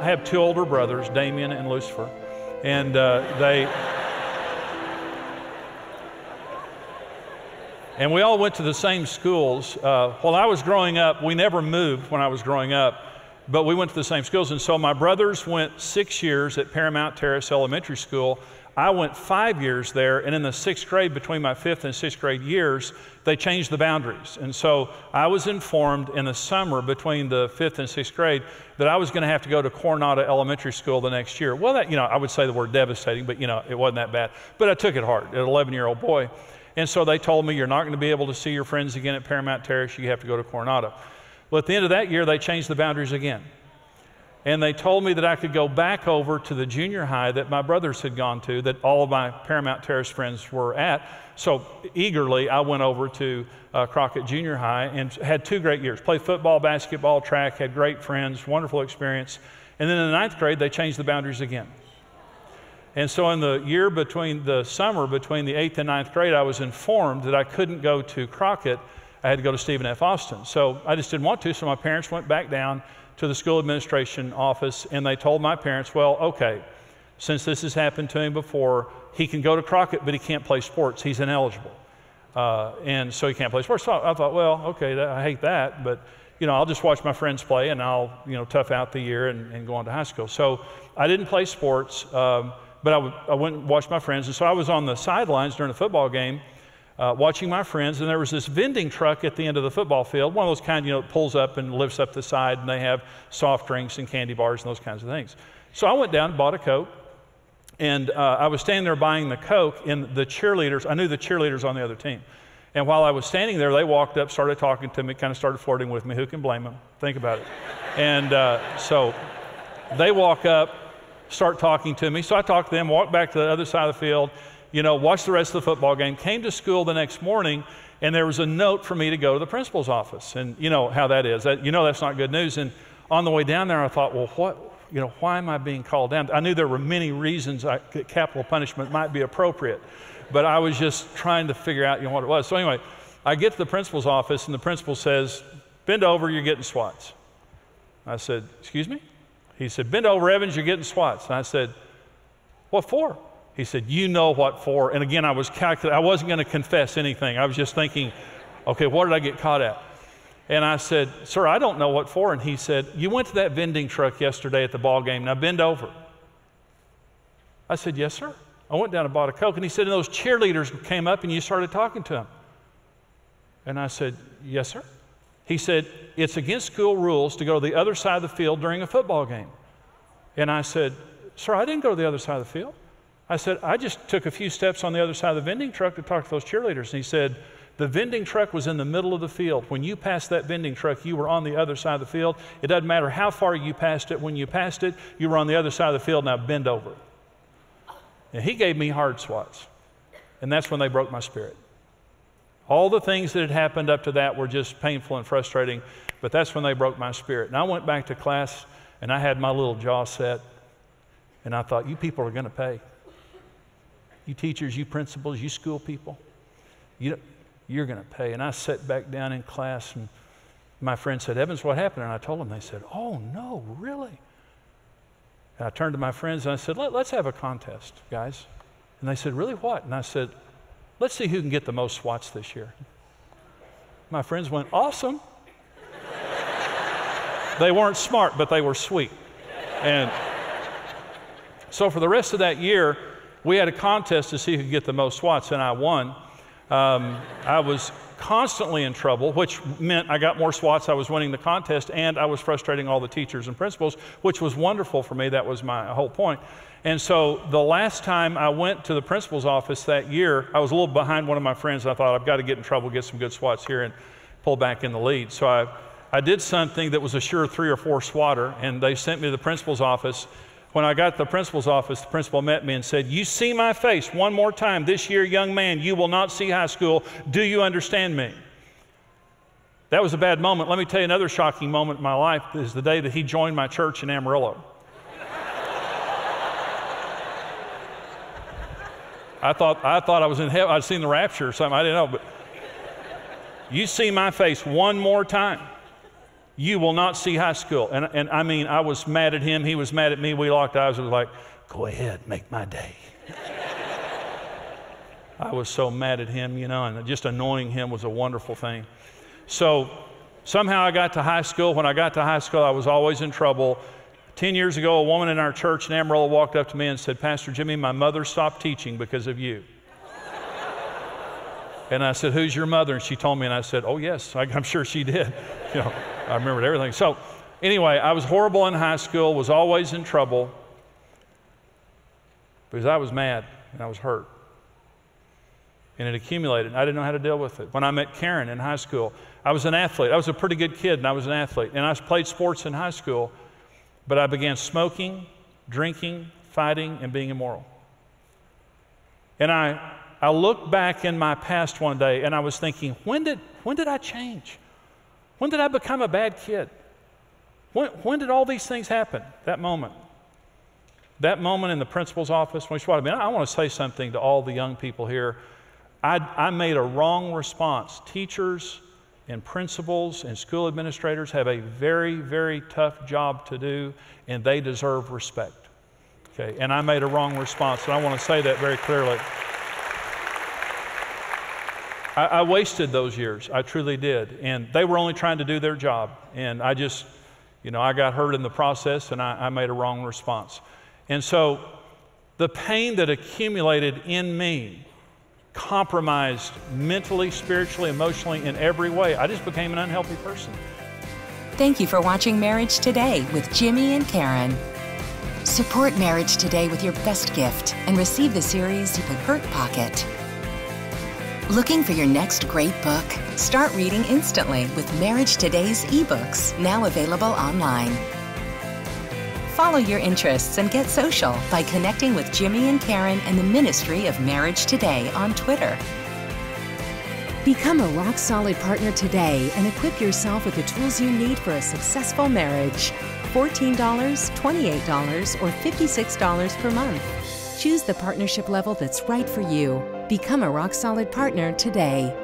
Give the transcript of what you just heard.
have two older brothers, Damien and Lucifer, and and we all went to the same schools. While I was growing up, we never moved when I was growing up, but we went to the same schools. And so my brothers went 6 years at Paramount Terrace Elementary School. I went 5 years there, and in the 6th grade, between my 5th and 6th grade years, they changed the boundaries. And so I was informed in the summer between the 5th and 6th grade that I was going to have to go to Coronado Elementary School the next year. Well, that, I would say the word devastating, but it wasn't that bad. But I took it hard, an 11-year-old boy. And so they told me, you're not going to be able to see your friends again at Paramount Terrace. You have to go to Coronado. Well, at the end of that year, they changed the boundaries again. And they told me that I could go back over to the junior high that my brothers had gone to, that all of my Paramount Terrace friends were at. So eagerly, I went over to Crockett Junior High and had 2 great years. Played football, basketball, track, had great friends, wonderful experience. And then in the 9th grade, they changed the boundaries again. And so in the year between the summer, between the 8th and 9th grade, I was informed that I couldn't go to Crockett. I had to go to Stephen F. Austin. So I just didn't want to, so my parents went back down to the school administration office, and they told my parents, well, okay, since this has happened to him before, he can go to Crockett, but he can't play sports. He's ineligible. And so he can't play sports. So I thought, well, okay, I hate that, but I'll just watch my friends play, and I'll tough out the year and go on to high school. So I didn't play sports, but I went and watched my friends. And so I was on the sidelines during a football game, watching my friends, and there was this vending truck at the end of the football field, one of those kind, that pulls up and lifts up the side, and they have soft drinks and candy bars and those kinds of things. So I went down and bought a Coke, and I was standing there buying the Coke, and the cheerleaders, I knew the cheerleaders on the other team. And while I was standing there, they walked up, started talking to me, kind of started flirting with me. Who can blame them? Think about it. And so they walk up, start talking to me. So I talked to them, walked back to the other side of the field, watched the rest of the football game, came to school the next morning, and there was a note for me to go to the principal's office. And you know how that is. That's not good news. And on the way down there, I thought, well, why am I being called down? I knew there were many reasons capital punishment might be appropriate, but I was just trying to figure out, what it was. So anyway, I get to the principal's office, and the principal says, bend over, you're getting swats. I said, excuse me? He said, bend over, Evans, you're getting swats. And I said, what for? He said, you know what for. And again, I was calculating. I wasn't going to confess anything. I was just thinking, okay, what did I get caught at? And I said, sir, I don't know what for. And he said, you went to that vending truck yesterday at the ball game. Now bend over. I said, yes, sir. I went down and bought a Coke. And he said, and those cheerleaders came up and you started talking to them. And I said, yes, sir. He said, it's against school rules to go to the other side of the field during a football game. And I said, sir, I didn't go to the other side of the field. I said, I just took a few steps on the other side of the vending truck to talk to those cheerleaders. And he said, the vending truck was in the middle of the field. When you passed that vending truck, you were on the other side of the field. It doesn't matter how far you passed it. When you passed it, you were on the other side of the field. Now bend over. And he gave me hard swats. And that's when they broke my spirit. All the things that had happened up to that were just painful and frustrating, but that's when they broke my spirit. And I went back to class, and I had my little jaw set, and I thought, you people are going to pay. You teachers, you principals, you school people, you're going to pay. And I sat back down in class, and my friend said, Evans, what happened? And I told them. They said, oh, no, really? And I turned to my friends, and I said, let's have a contest, guys. And they said, really, what? And I said, let's see who can get the most swats this year. My friends went, awesome. They weren't smart, but they were sweet. And so for the rest of that year, we had a contest to see who could get the most swats, and I won. I was constantly in trouble, which meant I got more swats. I was winning the contest, and I was frustrating all the teachers and principals, which was wonderful for me. That was my whole point. And so the last time I went to the principal's office that year, I was a little behind one of my friends. I thought, I've got to get in trouble, get some good swats here, and pull back in the lead. So I did something that was a sure 3 or 4 swatter, and they sent me to the principal's office. When I got to the principal's office, the principal met me and said, you see my face one more time this year, young man, you will not see high school. Do you understand me? That was a bad moment. Let me tell you another shocking moment in my life is the day that he joined my church in Amarillo. I thought I was in heaven. I'd seen the rapture or something. I didn't know, but you see my face one more time. You will not see high school. And I mean, I was mad at him. He was mad at me. We locked eyes. It was like, go ahead, make my day. I was so mad at him, and just annoying him was a wonderful thing. So somehow I got to high school. When I got to high school, I was always in trouble. 10 years ago, a woman in our church in Amarillo walked up to me and said, Pastor Jimmy, my mother stopped teaching because of you. And I said, who's your mother? And she told me, and I said, oh, yes, I'm sure she did. I remembered everything. So anyway, I was horrible in high school, was always in trouble because I was mad and I was hurt. And it accumulated. I didn't know how to deal with it. When I met Karen in high school, I was an athlete. I was a pretty good kid, and I was an athlete. And I played sports in high school, but I began smoking, drinking, fighting, and being immoral. And I looked back in my past one day, and I was thinking, when did I change? When did I become a bad kid? When did all these things happen? That moment. That moment in the principal's office. I want to say something to all the young people here. I made a wrong response. Teachers and principals and school administrators have a very, very tough job to do, and they deserve respect. Okay, and I made a wrong response, and I want to say that very clearly. I wasted those years. I truly did. And they were only trying to do their job. And I just, I got hurt in the process, and I made a wrong response. And so the pain that accumulated in me compromised mentally, spiritually, emotionally, in every way. I just became an unhealthy person. Thank you for watching Marriage Today with Jimmy and Karen. Support Marriage Today with your best gift and receive the series The Hurt Pocket. Looking for your next great book? Start reading instantly with Marriage Today's ebooks, now available online. Follow your interests and get social by connecting with Jimmy and Karen and the Ministry of Marriage Today on Twitter. Become a rock-solid partner today and equip yourself with the tools you need for a successful marriage. $14, $28, or $56 per month. Choose the partnership level that's right for you. Become a rock-solid partner today.